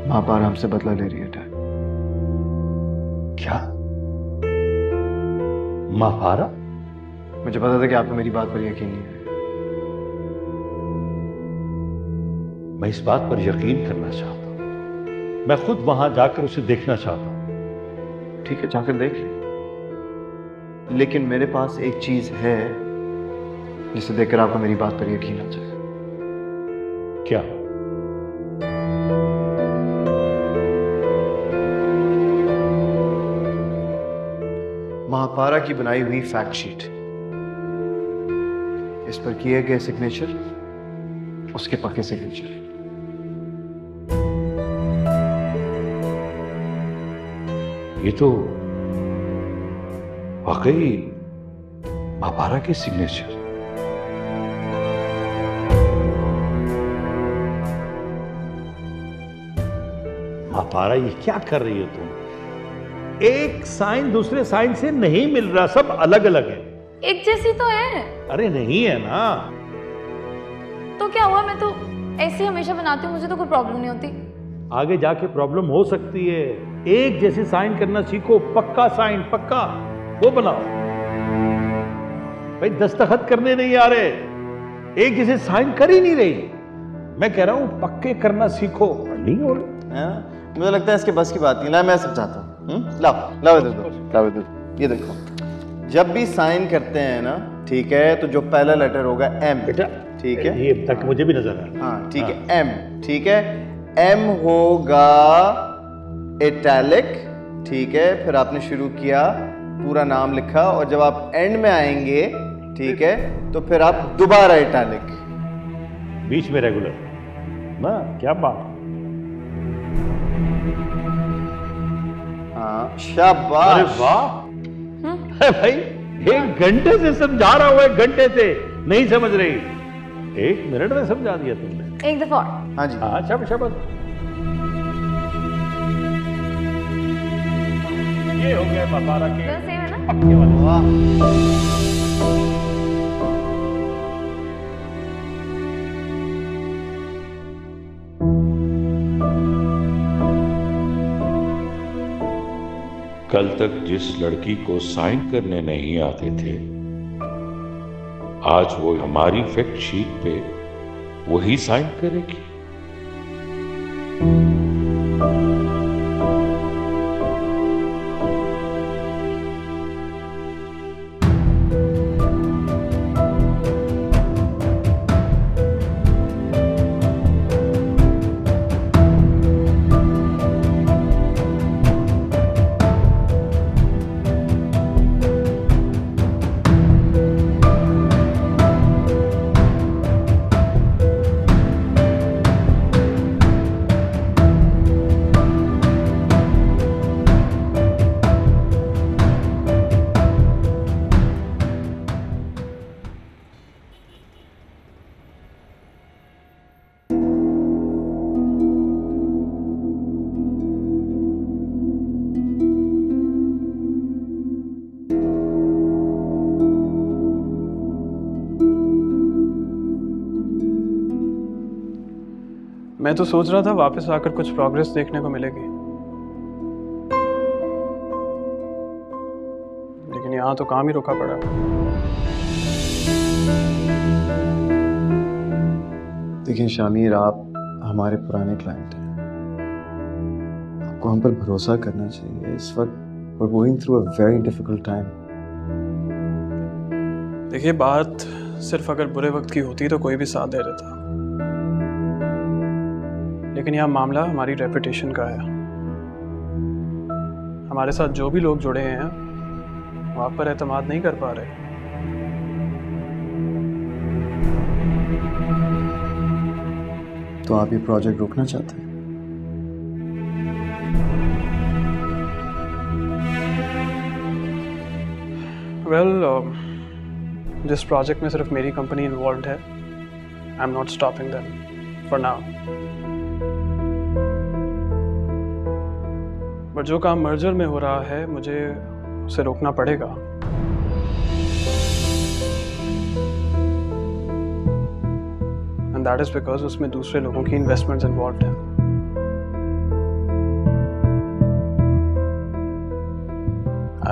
महापारा हमसे बदला ले रही है डैड। क्या? महापारा? मुझे पता था कि आपको मेरी बात पर यकीन नहीं है। मैं इस बात पर यकीन करना चाहता हूं। मैं खुद वहां जाकर उसे देखना चाहता हूं। ठीक है, जाकर देख ले, लेकिन मेरे पास एक चीज है जिसे देखकर आपको मेरी बात पर यकीन आ जाएगा। क्या? महापारा की बनाई हुई फैक्ट शीट, इस पर किए गए सिग्नेचर उसके पक्के सिग्नेचर है। ये तो वाकई महापारा के सिग्नेचर। महापारा, ये क्या कर रही हो तुम? एक साइन दूसरे साइन से नहीं मिल रहा, सब अलग अलग है। एक जैसी तो है। अरे नहीं है ना। तो क्या हुआ, मैं तो ऐसे हमेशा बनाती हूँ, मुझे तो कोई प्रॉब्लम नहीं होती। आगे जाके प्रॉब्लम हो सकती है। एक जैसे साइन करना सीखो, पक्का साइन, पक्का वो बनाओ। भाई दस्तखत करने नहीं आ रहे, एक जैसे साइन कर ही नहीं रही। मैं कह रहा हूं पक्के करना सीखो। नहीं हो रहा। मुझे लगता है इसके बस की बात नहीं। ना मैं समझाता हूँ। लाओ लाओ इधर दो, लाओ इधर। ये देखो, जब भी साइन करते हैं ना, ठीक है, तो जो पहला लेटर होगा एम, बेटा ठीक है, ये तक मुझे भी नजर आ रहा। हाँ ठीक है, एम, ठीक है, एम होगा इटैलिक, ठीक है, फिर आपने शुरू किया, पूरा नाम लिखा, और जब आप एंड में आएंगे, ठीक है, तो फिर आप दोबारा इटैलिक, बीच में रेगुलर ना। क्या बात। हाँ शाबाश। अरे वाह। अरे भाई एक घंटे से समझा रहा हूं, एक घंटे से नहीं समझ रही, 1 मिनट में समझा दिया तुमने। एक दफा और। हाँ जी, हाँ शाबाश शाबाश। ये हो गया महापारा के सेम है ना? पक्के वाले। वाह। कल तक जिस लड़की को साइन करने नहीं आते थे, आज वो हमारी फैक्ट शीट पे वही साइन करेगी। मैं तो सोच रहा था वापस आकर कुछ प्रोग्रेस देखने को मिलेगी, लेकिन यहाँ तो काम ही रुका पड़ा। देखिए शामिर, आप हमारे पुराने क्लाइंट हैं, आपको हम पर भरोसा करना चाहिए। इस वक्त we're going through a very difficult time. देखिए, बात सिर्फ अगर बुरे वक्त की होती तो कोई भी साथ दे देता, लेकिन यह मामला हमारी रेपुटेशन का है। हमारे साथ जो भी लोग जुड़े हैं वो आप पर एतमाद नहीं कर पा रहे। तो आप ये प्रोजेक्ट रोकना चाहते हैं? जिस प्रोजेक्ट में सिर्फ मेरी कंपनी इन्वॉल्व है, I am not stopping them for now. But जो काम मर्जर में हो रहा है, मुझे उसे रोकना पड़ेगा। एंड दैट इज बिकॉज उसमें दूसरे लोगों की इन्वेस्टमेंट्स इन्वॉल्व हैं।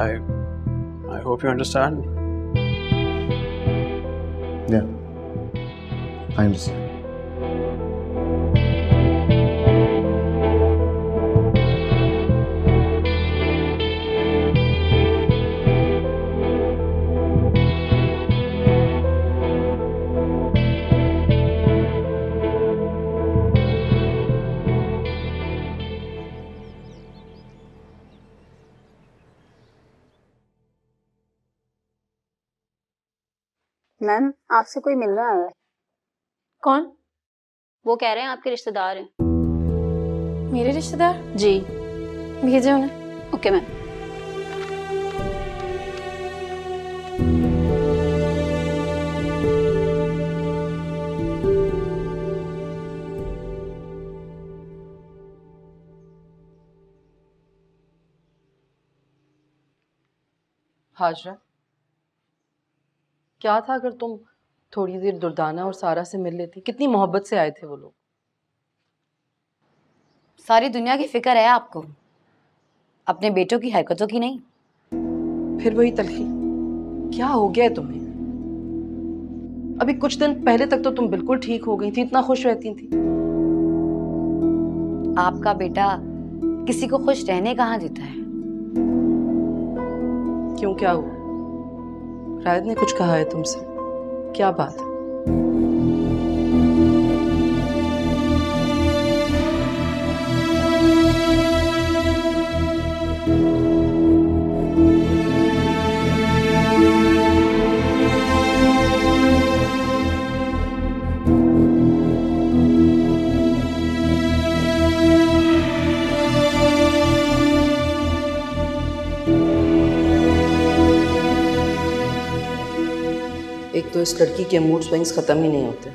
I hope you understand. Yeah, I understand. Ma'am आपसे कोई मिल रहा है। कौन? वो कह रहे हैं आपके रिश्तेदार हैं। मेरे रिश्तेदार? जी। भेजे उन्हें। Okay ma'am. हाजरा, क्या था अगर तुम थोड़ी देर दुर्दाना और सारा से मिल लेती? कितनी मोहब्बत से आए थे वो लोग। सारी दुनिया की फिक्र है आपको, अपने बेटों की हरकतों की नहीं। फिर वही तलखी, क्या हो गया है तुम्हें? अभी कुछ दिन पहले तक तो तुम बिल्कुल ठीक हो गई थी, इतना खुश रहती थी। आपका बेटा किसी को खुश रहने कहाँ देता है। क्यों, क्या हुआ? रायद ने कुछ कहा है तुमसे? क्या बात? एक तो इस लड़की के मूड स्विंग्स खत्म ही नहीं होते,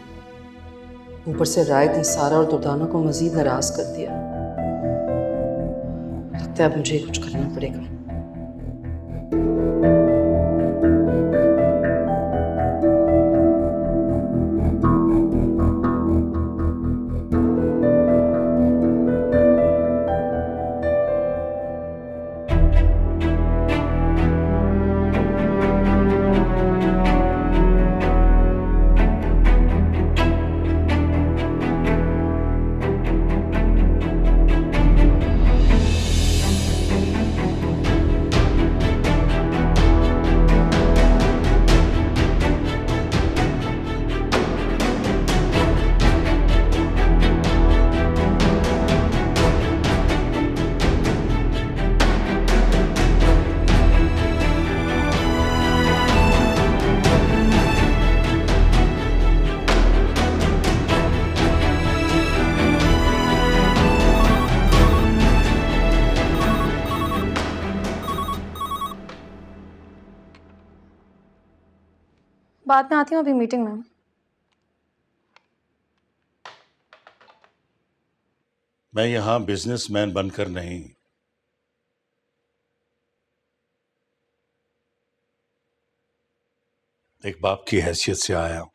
ऊपर से रायद ने सारा और दुर्दाना को मजीद नाराज कर दिया। लगता है अब मुझे कुछ करना पड़ेगा। बाद में आती हूँ, अभी मीटिंग में। मैं यहां बिजनेसमैन बनकर नहीं, एक बाप की हैसियत से आया हूं।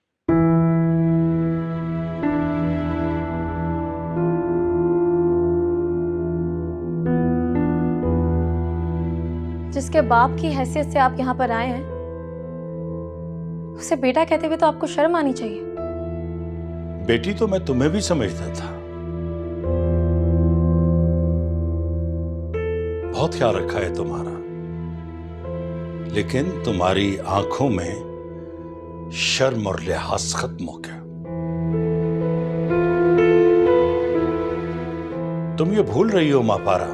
जिसके बाप की हैसियत से आप यहाँ पर आए हैं, उसे बेटा कहते हुए तो आपको शर्म आनी चाहिए। बेटी तो मैं तुम्हें भी समझता था, बहुत ख्याल रखा है तुम्हारा, लेकिन तुम्हारी आंखों में शर्म और लिहाज खत्म हो गया। तुम ये भूल रही हो मापारा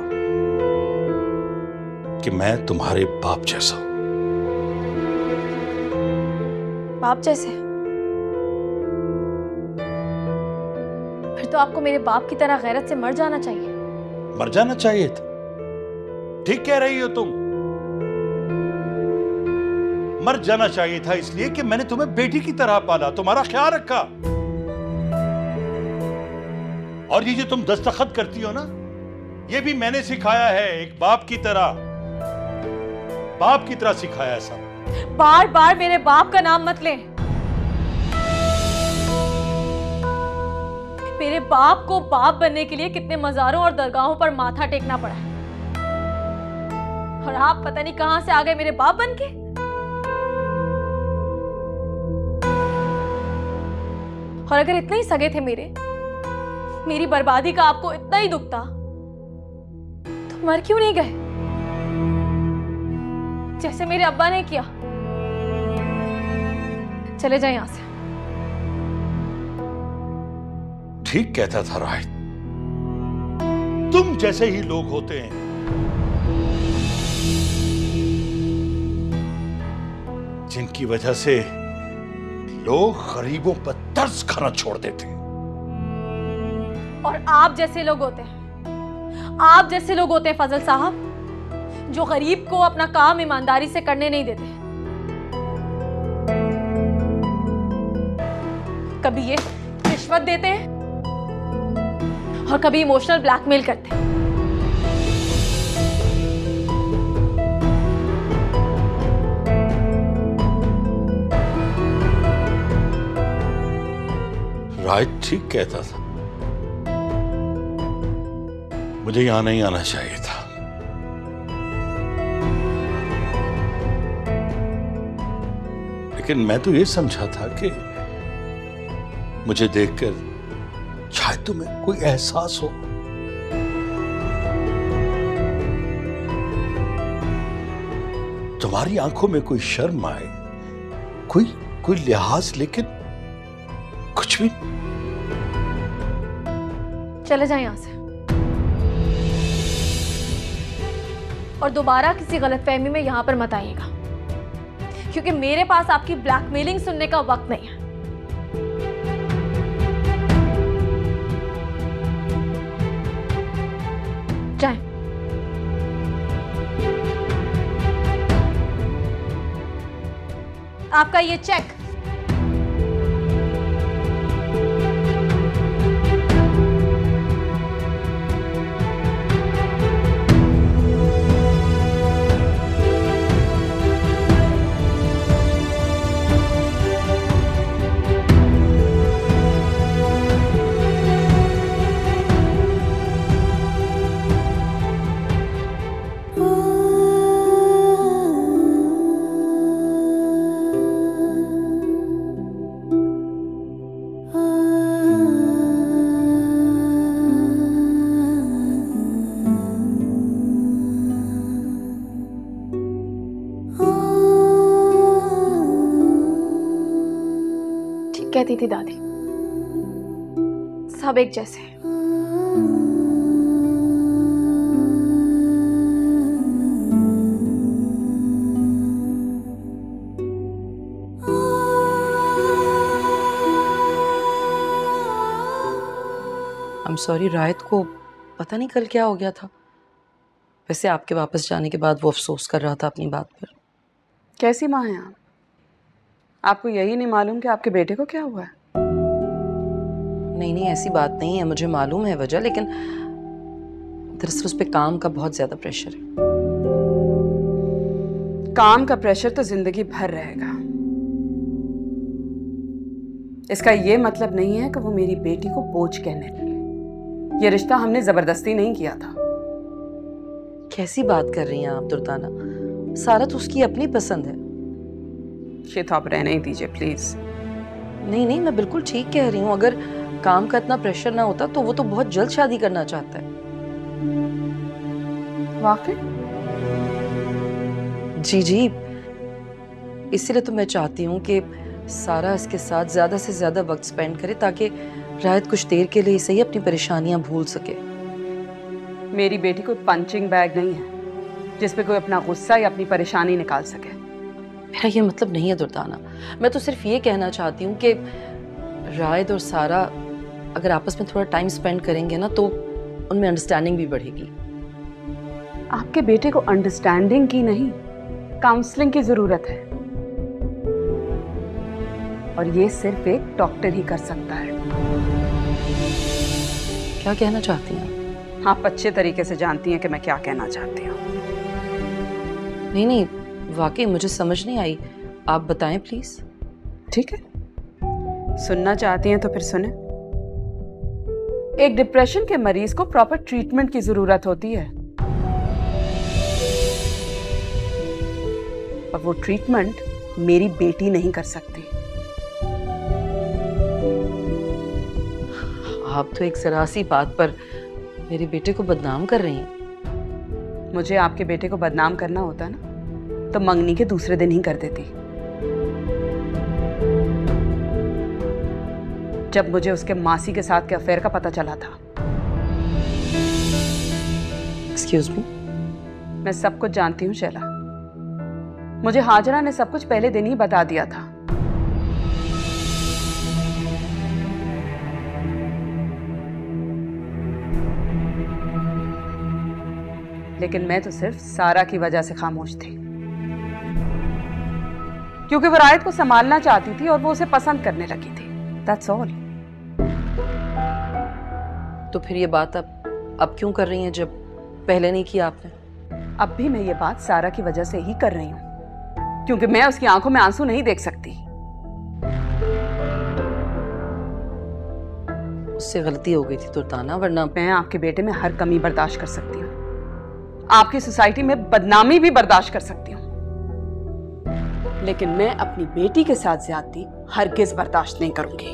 कि मैं तुम्हारे बाप जैसा हूं। बाप जैसे? फिर तो आपको मेरे बाप की तरह गैरत से मर जाना चाहिए। मर जाना चाहिए था? ठीक कह रही हो तुम। मर जाना चाहिए था इसलिए कि मैंने तुम्हें बेटी की तरह पाला, तुम्हारा ख्याल रखा। और ये जो तुम दस्तखत करती हो ना, ये भी मैंने सिखाया है, एक बाप की तरह सिखाया है सब। बार बार मेरे बाप का नाम मत लें। मेरे बाप को बाप बनने के लिए कितने मज़ारों और दरगाहों पर माथा टेकना पड़ा है। और आप पता नहीं कहां से आ गए मेरे बाप बन के। और अगर इतने ही सगे थे मेरी बर्बादी का आपको इतना ही दुख था तो मर क्यों नहीं गए जैसे मेरे अब्बा ने किया? चले जाए यहां से। ठीक कहता था राहित, तुम जैसे ही लोग होते हैं जिनकी वजह से लोग गरीबों पर तरस खाना छोड़ देते हैं। और आप जैसे लोग होते हैं फजल साहब, जो गरीब को अपना काम ईमानदारी से करने नहीं देते। कभी ये रिश्वत देते हैं और कभी इमोशनल ब्लैकमेल करते हैं। राहित ठीक कहता था, मुझे यहां नहीं आना चाहिए था। लेकिन मैं तो ये समझा था कि मुझे देखकर शायद तुम्हें कोई एहसास हो। तुम्हारी आंखों में कोई शर्म आए, कोई लिहाज, लेकिन कुछ भी। चले जाए यहां से और दोबारा किसी गलतफहमी में यहां पर मत आइएगा, क्योंकि मेरे पास आपकी ब्लैकमेलिंग सुनने का वक्त नहीं है। जाएं। आपका ये चेक कहती थी दादी, सब एक जैसे हैं। I'm sorry, राहित को पता नहीं कल क्या हो गया था। वैसे आपके वापस जाने के बाद वो अफसोस कर रहा था अपनी बात पर। कैसी माँ हैं आप? आपको यही नहीं मालूम कि आपके बेटे को क्या हुआ है? नहीं, ऐसी बात नहीं है, मुझे मालूम है वजह, लेकिन दरअसल उस पे काम का बहुत ज्यादा प्रेशर है। काम का प्रेशर तो जिंदगी भर रहेगा। इसका ये मतलब नहीं है कि वो मेरी बेटी को बोझ कहने लगे। ये रिश्ता हमने जबरदस्ती नहीं किया था। कैसी बात कर रही हैं आप दुर्दाना? सारा तो उसकी अपनी पसंद है। ये तो आप रहने ही दीजिए प्लीज। नहीं, मैं बिल्कुल ठीक कह रही हूँ। अगर काम का इतना प्रेशर ना होता तो वो तो बहुत जल्द शादी करना चाहता है। वाकई? जी, इसीलिए तो मैं चाहती हूँ कि सारा इसके साथ ज्यादा से ज्यादा वक्त स्पेंड करे, ताकि राहित कुछ देर के लिए सही अपनी परेशानियां भूल सके। मेरी बेटी कोई पंचिंग बैग नहीं है जिसपे कोई अपना गुस्सा या अपनी परेशानी निकाल सके। मेरा ये मतलब नहीं है दुर्दाना, मैं तो सिर्फ ये कहना चाहती हूँ कि राहित और सारा अगर आपस में थोड़ा टाइम स्पेंड करेंगे ना तो उनमें अंडरस्टैंडिंग भी बढ़ेगी। आपके बेटे को अंडरस्टैंडिंग की नहीं, काउंसलिंग की जरूरत है, और ये सिर्फ एक डॉक्टर ही कर सकता है। क्या कहना चाहती हैं आप अच्छे तरीके से जानती हैं कि मैं क्या कहना चाहती हूँ। नहीं, वाकई मुझे समझ नहीं आई, आप बताएं प्लीज। ठीक है, सुनना चाहती हैं तो फिर सुने। एक डिप्रेशन के मरीज को प्रॉपर ट्रीटमेंट की जरूरत होती है। पर वो ट्रीटमेंट मेरी बेटी नहीं कर सकती। आप तो एक जरा सी बात पर मेरे बेटे को बदनाम कर रही हैं। मुझे आपके बेटे को बदनाम करना होता ना तो मंगनी के दूसरे दिन ही कर देती। जब मुझे उसके मासी के साथ के अफेयर का पता चला था। Excuse me? मैं सब कुछ जानती हूँ शैला। मुझे हाजरा ने सब कुछ पहले दिन ही बता दिया था। लेकिन मैं तो सिर्फ सारा की वजह से खामोश थी, क्योंकि वो रायत को संभालना चाहती थी और वो उसे पसंद करने लगी थी। That's all. तो फिर ये बात अब क्यों कर रही हैं जब पहले नहीं किया आपने? अब भी मैं ये बात सारा की वजह से ही कर रही हूँ, क्योंकि मैं उसकी आंखों में आंसू नहीं देख सकती। उससे गलती हो गई थी दुर्दाना, वरना मैं आपके बेटे में हर कमी बर्दाश्त कर सकती हूँ, आपकी सोसाइटी में बदनामी भी बर्दाश्त कर सकती हूँ, लेकिन मैं अपनी बेटी के साथ ज्यादती हरगिज बर्दाश्त नहीं करूंगी।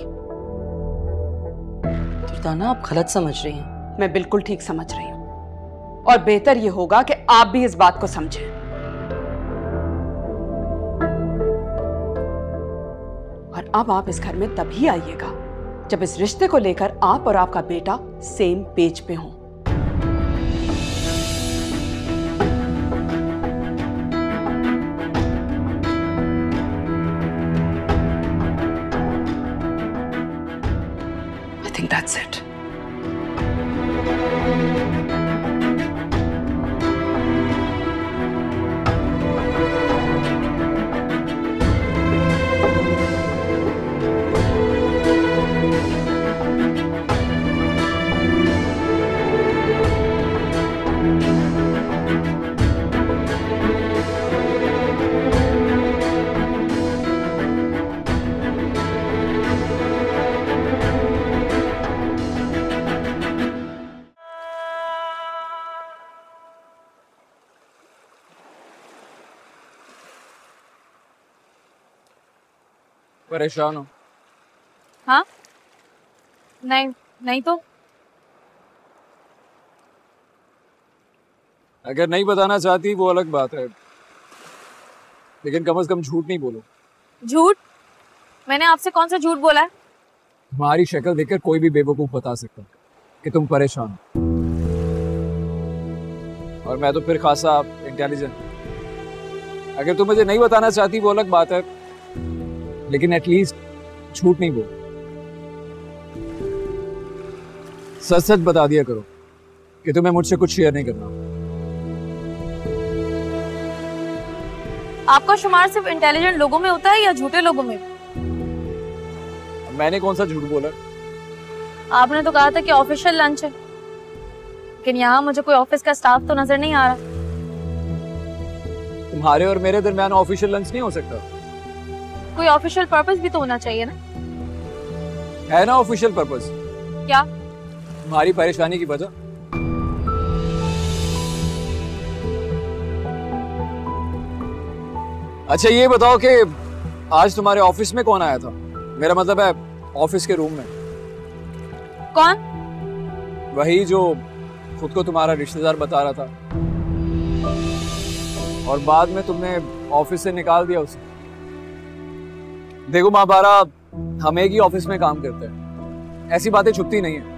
दुर्दाना, आप गलत समझ रही हैं। मैं बिल्कुल ठीक समझ रही हूँ, और बेहतर यह होगा कि आप भी इस बात को समझें। और अब आप इस घर में तभी आइएगा जब इस रिश्ते को लेकर आप और आपका बेटा सेम पेज पे हों। I think that's it. परेशान हो? हाँ? नहीं तो। अगर नहीं बताना चाहती वो अलग बात है, लेकिन कम से कम झूठ नहीं बोलो। झूठ? मैंने आपसे कौन सा झूठ बोला है? तुम्हारी शक्ल देखकर कोई भी बेवकूफ बता सकता कि तुम परेशान हो, और मैं तो फिर खासा इंटेलिजेंट। अगर तुम मुझे नहीं बताना चाहती वो अलग बात है, लेकिन एटलीस्ट झूठ नहीं बोल। सच सच बता दिया करो कि तुम्हें मुझसे कुछ शेयर नहीं करना। आपका शुमार सिर्फ इंटेलिजेंट लोगों में होता है या झूठे लोगों में? मैंने कौन सा झूठ बोला? आपने तो कहा था कि ऑफिशियल लंच है, लेकिन यहाँ मुझे कोई ऑफिस का स्टाफ तो नजर नहीं आ रहा। तुम्हारे और मेरे दरमियान ऑफिशियल लंच नहीं हो सकता। कोई ऑफिशियल पर्पस भी तो होना चाहिए ना? है ना ऑफिशियल पर्पस। क्या? तुम्हारी परेशानी की वजह। अच्छा ये बताओ कि आज तुम्हारे ऑफिस में कौन आया था? मेरा मतलब है ऑफिस के रूम में। कौन? वही जो खुद को तुम्हारा रिश्तेदार बता रहा था, और बाद में तुमने ऑफिस से निकाल दिया उसे। देखो महाबारा, हम एक ही ऑफिस में काम करते हैं, ऐसी बातें छुपती नहीं है।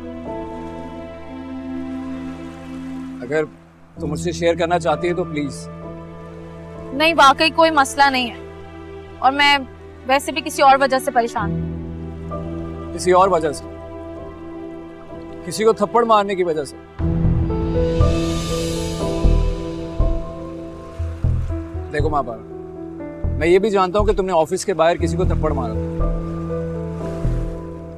अगर तुम मुझसे शेयर करना चाहती है तो प्लीज। नहीं, वाकई कोई मसला नहीं है, और मैं वैसे भी किसी और वजह से परेशान हूँ। किसी और वजह से? किसी को थप्पड़ मारने की वजह से? देखो महाबारा, मैं ये भी जानता हूँ कि तुमने ऑफिस के बाहर किसी को थप्पड़ मारा।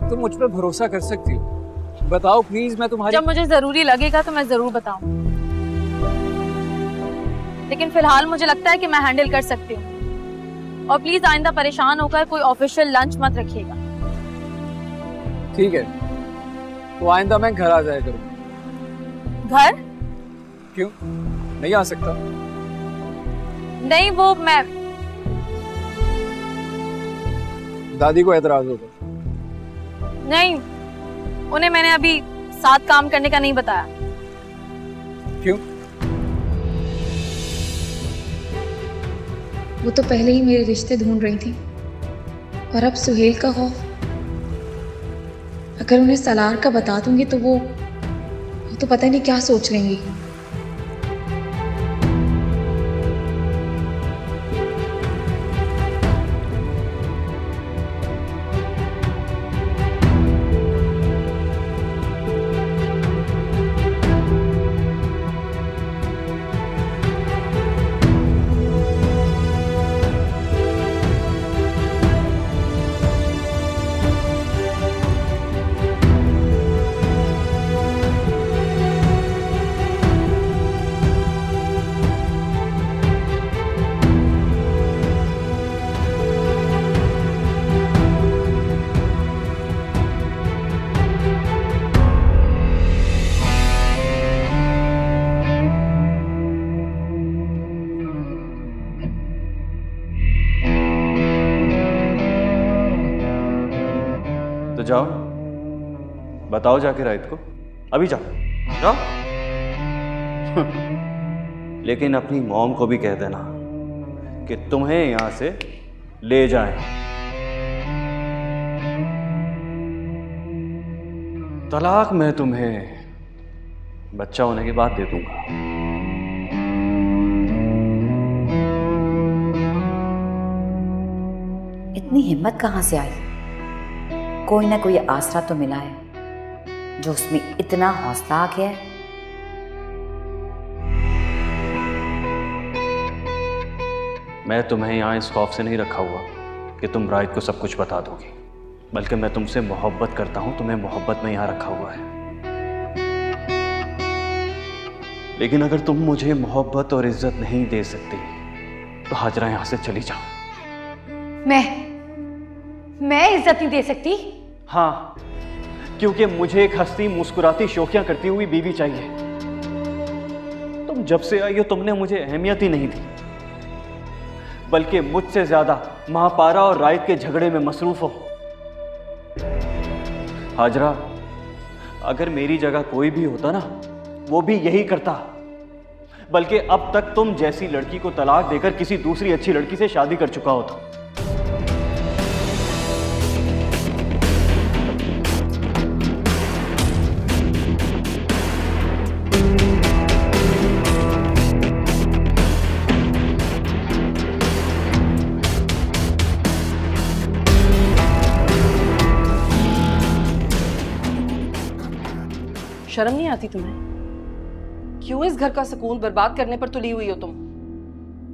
तुम मुझ पर भरोसा कर सकती हो। बताओ प्लीज, मैं तुम्हारी। जब मुझे जरूरी लगेगा तो मैं जरूर बताऊं, लेकिन फिलहाल मुझे लगता है कि मैं हैंडल कर सकती हूँ। और प्लीज आइंदा परेशान होकर कोई ऑफिशियल लंच मत रखिएगा। ठीक है, तो आइंदा मैं घर आ जाया करूँ। घर? क्यों नहीं आ सकता? नहीं, वो दादी को एतराज होगा। नहीं, उन्हें मैंने अभी साथ काम करने का नहीं बताया। क्यों? वो तो पहले ही मेरे रिश्ते ढूंढ रही थी, और अब सुहेल का खौफ। अगर उन्हें सलार का बता दूंगी तो वो तो पता नहीं क्या सोच लेंगी। तो जाओ, बताओ जाके राइट को, अभी जाओ जाओ। लेकिन अपनी मॉम को भी कह देना कि तुम्हें यहां से ले जाएं। तलाक मैं तुम्हें बच्चा होने के बाद दे दूंगा। इतनी हिम्मत कहाँ से आई? कोई ना कोई आसरा तो मिला है जो उसमें इतना हौसला आ गया है। मैं तुम्हें यहां इस खौफ से नहीं रखा हुआ कि तुम राइट को सब कुछ बता दोगी, बल्कि मैं तुमसे मोहब्बत करता हूं, तुम्हें मोहब्बत में यहां रखा हुआ है। लेकिन अगर तुम मुझे मोहब्बत और इज्जत नहीं दे सकती तो हाजरा यहां से चली जाओ। मैं इज्जत नहीं दे सकती? हाँ, क्योंकि मुझे एक हंसती मुस्कुराती शोखियां करती हुई बीवी चाहिए। तुम जब से आई हो तुमने मुझे अहमियत ही नहीं दी, बल्कि मुझसे ज्यादा महापारा और रायत के झगड़े में मसरूफ हो। हाजरा, अगर मेरी जगह कोई भी होता ना, वो भी यही करता, बल्कि अब तक तुम जैसी लड़की को तलाक देकर किसी दूसरी अच्छी लड़की से शादी कर चुका होता। शर्म नहीं आती तुम्हें? क्यों इस घर का सुकून बर्बाद करने पर तुली हुई हो तुम?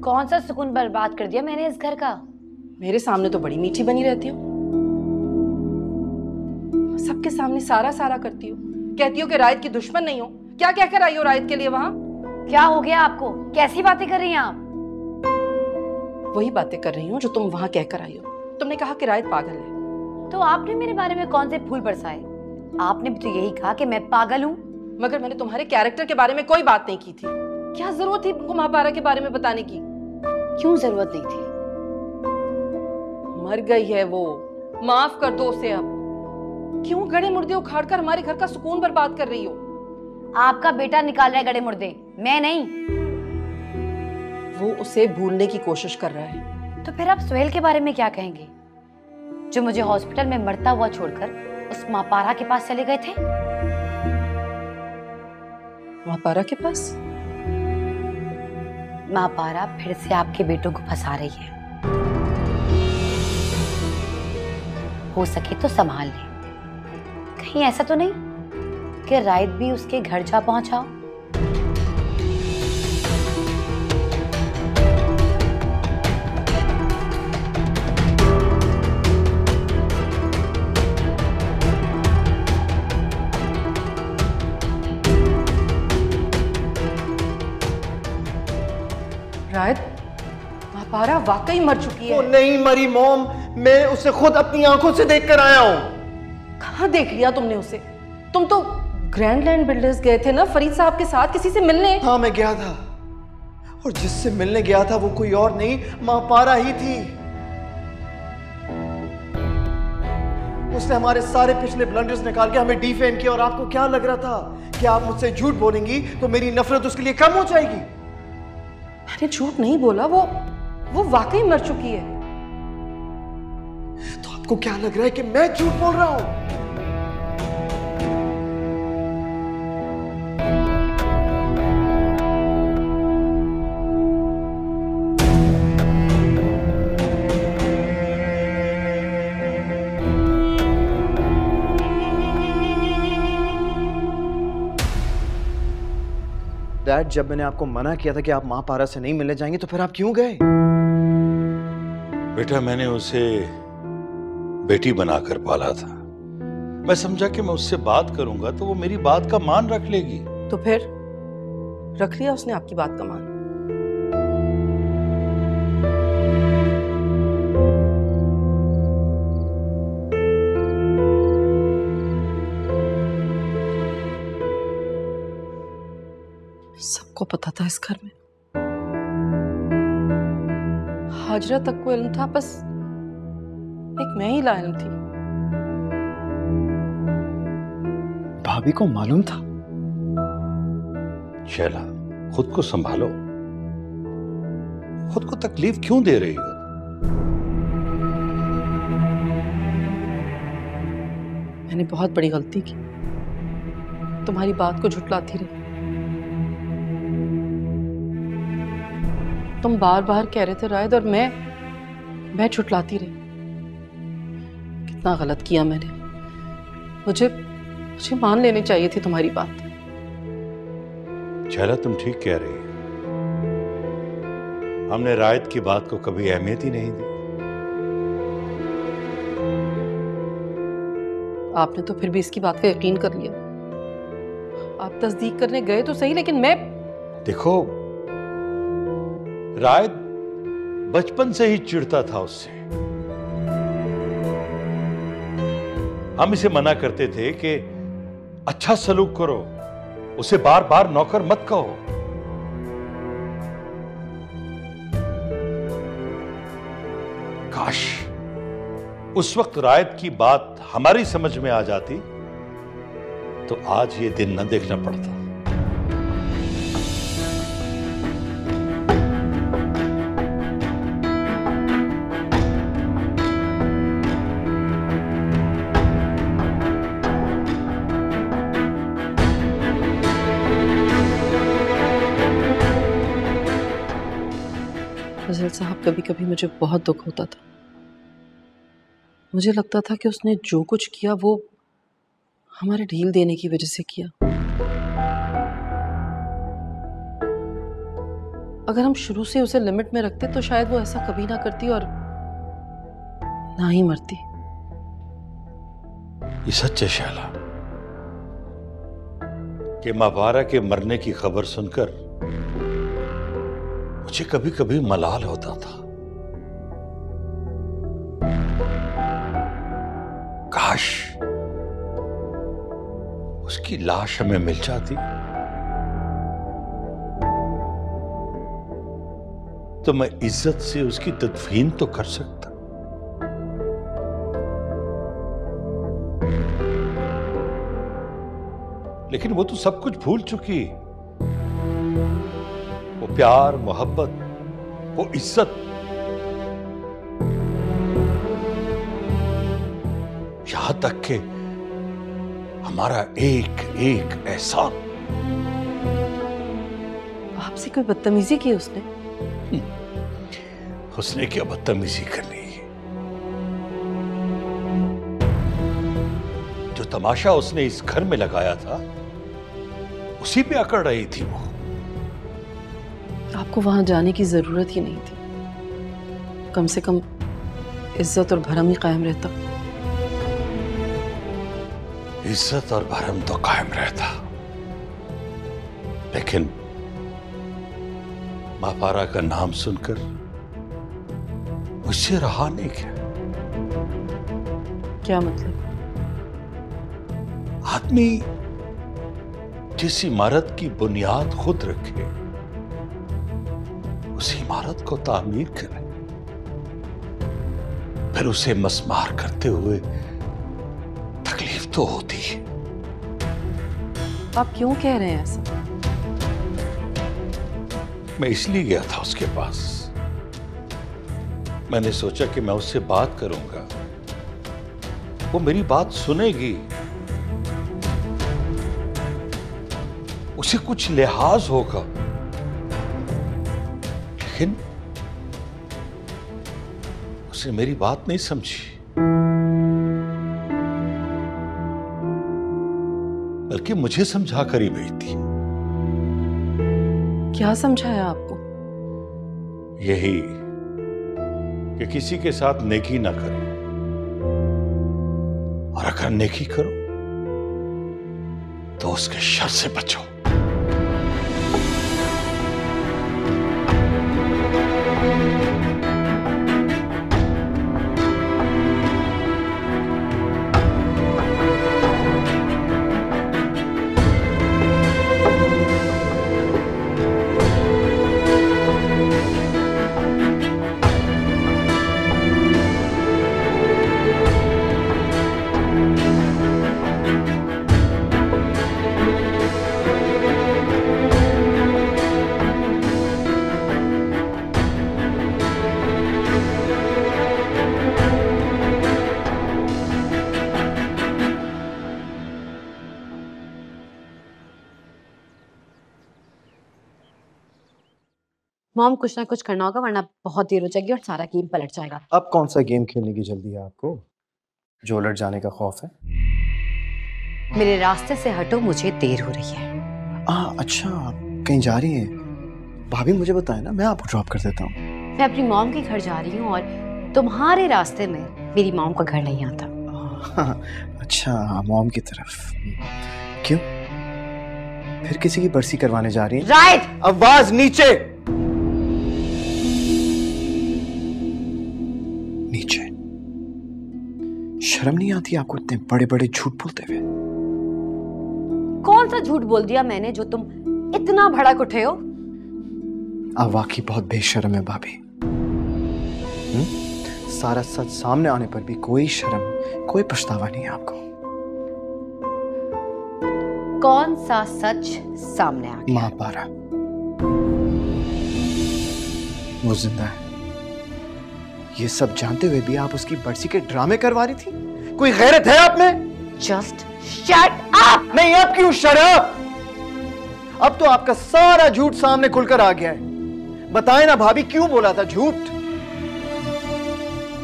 कौन सा सुकून बर्बाद कर दिया मैंने इस घर का? मेरे सामने तो बड़ी मीठी बनी रहती हो, सबके सामने सारा सारा करती हो, कहती हो कि रायत की दुश्मन नहीं हो। क्या कहकर आई हो रायत के लिए वहां? क्या हो गया आपको? कैसी बातें कर रही हैं आप? वही बातें कर रही हूँ जो तुम वहां कहकर आई हो। तुमने कहा कि रायत पागल है। तो आपने मेरे बारे में कौन से फूल बरसाए? आपने भी तो यही कहा कि मैं पागल हूँ। मगर मैंने तुम्हारे कैरेक्टर के बारे में कोई बात नहीं की थी। क्या जरूरत थी तुमको महापारा के बारे में बताने की? क्यों जरूरत नहीं थी? मर गई है वो, माफ कर दो उसे। अब क्यों गड़े मुर्दे उखाड़कर हमारे घर का सुकून बर्बाद कर रही हो? आपका बेटा निकाल रहा है गड़े मुर्दे, मैं नहीं। वो उसे भूलने की कोशिश कर रहा है। तो फिर आप सुहेल के बारे में क्या कहेंगे, जो मुझे हॉस्पिटल में मरता हुआ छोड़कर उस महापारा के पास चले गए थे? महापारा के पास? महापारा फिर से आपके बेटों को फंसा रही है। हो सके तो संभाल ले। कहीं ऐसा तो नहीं कि रायत भी उसके घर जा पहुंचा? रायत, महापारा वाकई मर चुकी है। वो नहीं मरी मॉम, मैं उसे खुद अपनी आंखों से देखकर आया हूँ। कहाँ देख लिया तुमने उसे? तुम तो ग्रैंडलैंड बिल्डर्स गए थे ना फरीद साहब के साथ किसी से मिलने? हाँ मैं गया था, और जिससे मिलने गया था वो कोई और नहीं, महापारा ही थी। उसने हमारे सारे पिछले ब्लंडर्स निकाल के हमें डिफेम किया। और आपको क्या लग रहा था कि आप मुझसे झूठ बोलेंगी तो मेरी नफरत उसके लिए कम हो जाएगी? मैंने झूठ नहीं बोला, वो वाकई मर चुकी है। तो आपको क्या लग रहा है कि मैं झूठ बोल रहा हूं? डैड, जब मैंने आपको मना किया था कि आप मां पारा से नहीं मिलने जाएंगे तो फिर आप क्यों गए? बेटा, मैंने उसे बेटी बनाकर पाला था। मैं समझा कि मैं उससे बात करूंगा तो वो मेरी बात का मान रख लेगी। तो फिर रख लिया उसने आपकी बात का मान? सबको पता था इस घर में, हाजरा तक को इल्म था, बस एक मैं ही लाइल्म थी। भाभी को मालूम था? शैला, खुद को संभालो। खुद को तकलीफ क्यों दे रही हो? मैंने बहुत बड़ी गलती की, तुम्हारी बात को झुठलाती रही। तुम बार बार कह रहे थे रायद, और मैं झुठलाती रही। कितना गलत किया मैंने। मुझे मान लेनी चाहिए थी तुम्हारी बात। शैला, तुम ठीक कह रही हो। हमने रायद की बात को कभी अहमियत ही नहीं दी। आपने तो फिर भी इसकी बात का यकीन कर लिया। आप तस्दीक करने गए तो सही, लेकिन मैं... देखो, रायद बचपन से ही चिढ़ता था उससे। हम इसे मना करते थे कि अच्छा सलूक करो, उसे बार बार नौकर मत कहो। काश उस वक्त रायद की बात हमारी समझ में आ जाती तो आज ये दिन न देखना पड़ता। फजल साहब, कभी कभी मुझे बहुत दुख होता था। मुझे लगता था कि उसने जो कुछ किया वो हमारे ढील देने की वजह से किया। अगर हम शुरू से उसे लिमिट में रखते तो शायद वो ऐसा कभी ना करती और ना ही मरती। ये सच है शैला कि माबारा के मरने की खबर सुनकर मुझे कभी कभी मलाल होता था। काश उसकी लाश हमें मिल जाती तो मैं इज्जत से उसकी तदफीन तो कर सकता। लेकिन वो तो सब कुछ भूल चुकी। वो प्यार, मोहब्बत, वो इज्जत, यहां तक कि हमारा एक एक एहसान। आपसे कोई बदतमीजी की उसने? उसने क्या बदतमीजी करनी है? जो तमाशा उसने इस घर में लगाया था उसी पे अकड़ रही थी वो। आपको वहां जाने की जरूरत ही नहीं थी। कम से कम इज्जत और भरम ही कायम रहता। इज्जत और भरम तो कायम रहता, लेकिन मापारा का नाम सुनकर मुझसे रहा नहीं गया। क्या मतलब? आदमी जिस इमारत की बुनियाद खुद रखे उस इमारत को तामीर करे, फिर उसे मस्मार करते हुए तो होती है। आप क्यों कह रहे हैं ऐसा? मैं इसलिए गया था उसके पास, मैंने सोचा कि मैं उससे बात करूंगा, वो मेरी बात सुनेगी, उसे कुछ लिहाज होगा। लेकिन उसने मेरी बात नहीं समझी, बल्कि मुझे समझा कर ही भेजती। क्या समझाया आपको? यही कि किसी के साथ नेकी ना करो, और अगर नेकी करो तो उसके शर से बचो। मॉम कुछ ना कुछ करना होगा वरना बहुत देर हो जाएगी और सारा गेम पलट जाएगा। अब कौन सा गेम खेलने की जल्दी है आपको, जो उलट जाने का खौफ है? मेरे रास्ते से हटो, मुझे देर हो रही है। अच्छा आप कहीं जा रही हैं? भाभी मुझे बताए ना, मैं आपको ड्रॉप कर देता हूँ। मैं अपनी मॉम के घर जा रही हूँ और तुम्हारे रास्ते में मेरी मॉम का घर नहीं आता। अच्छा मॉम की तरफ, क्यों? फिर किसी की बरसी करवाने जा रही हैं? राइट। आवाज नीचे नीचे। शर्म नहीं आती आपको इतने बड़े बड़े झूठ बोलते हुए? कौन सा झूठ बोल दिया मैंने जो तुम इतना भड़क उठे हो? आप वाकई बहुत बेशर्म है भाभी। सारा सच सामने आने पर भी कोई शर्म, कोई पछतावा नहीं है आपको। कौन सा सच सामने आ गया? माँ पारा वो जिंदा है। ये सब जानते हुए भी आप उसकी बरसी के ड्रामे करवा रही थी? कोई गैरत है आप में? Just shut up. नहीं अब क्यों शट अप? अब तो आपका सारा झूठ सामने खुलकर आ गया है। बताएं ना भाभी, क्यों बोला था झूठ?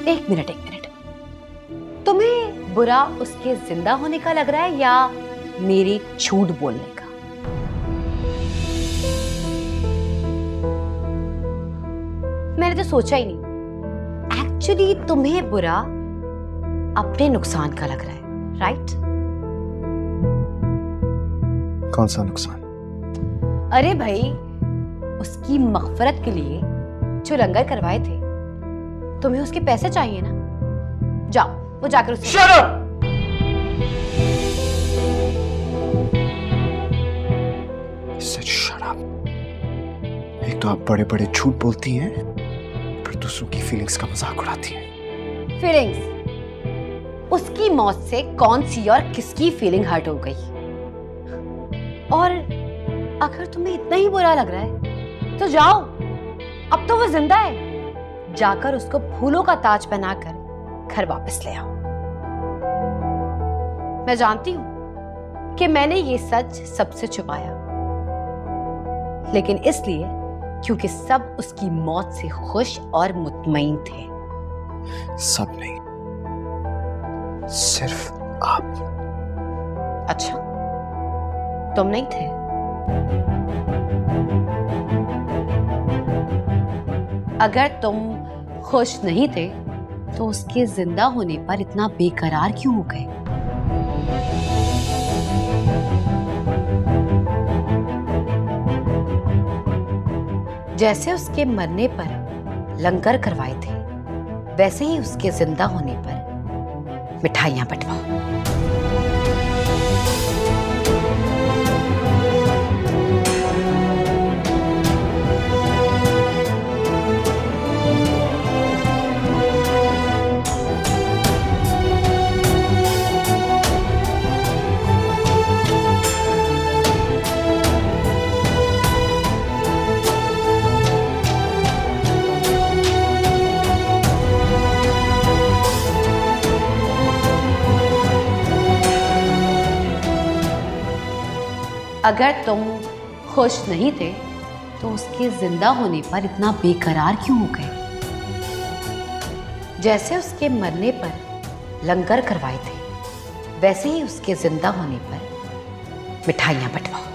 एक मिनट। तुम्हें बुरा उसके जिंदा होने का लग रहा है या मेरे झूठ बोलने का? मैंने तो सोचा ही नहीं। एक्चुअली तुम्हें बुरा अपने नुकसान का लग रहा है, राइट? कौन सा नुकसान? अरे भाई, उसकी मगफरत के लिए जो लंगर करवाए थे, तुम्हें उसके पैसे चाहिए ना? जाओ वो जाकर उससे Shut up! Shut up. एक तो आप बड़े बड़े झूठ बोलती हैं, फिर दूसरों की फीलिंग्स का मजाक उड़ाती हैं। फीलिंग्स? उसकी मौत से कौन सी और किसकी फीलिंग हर्ट हो गई? और अगर तुम्हें इतना ही बुरा लग रहा है तो जाओ, अब तो वो जिंदा है, जाकर उसको फूलों का ताज पहनाकर घर वापस ले आओ। मैं जानती हूं कि मैंने ये सच सबसे छुपाया, लेकिन इसलिए क्योंकि सब उसकी मौत से खुश और मुतमईन थे। सब नहीं, सिर्फ आप। अच्छा, तुम नहीं थे? अगर तुम खुश नहीं थे तो उसके जिंदा होने पर इतना बेकरार क्यों हो गए? जैसे उसके मरने पर लंगर करवाए थे, वैसे ही उसके जिंदा होने पर मिठाइयां बंटवाओ। अगर तुम खुश नहीं थे तो उसके जिंदा होने पर इतना बेकरार क्यों हो गए? जैसे उसके मरने पर लंगर करवाए थे, वैसे ही उसके जिंदा होने पर मिठाइयां बंटवाओ।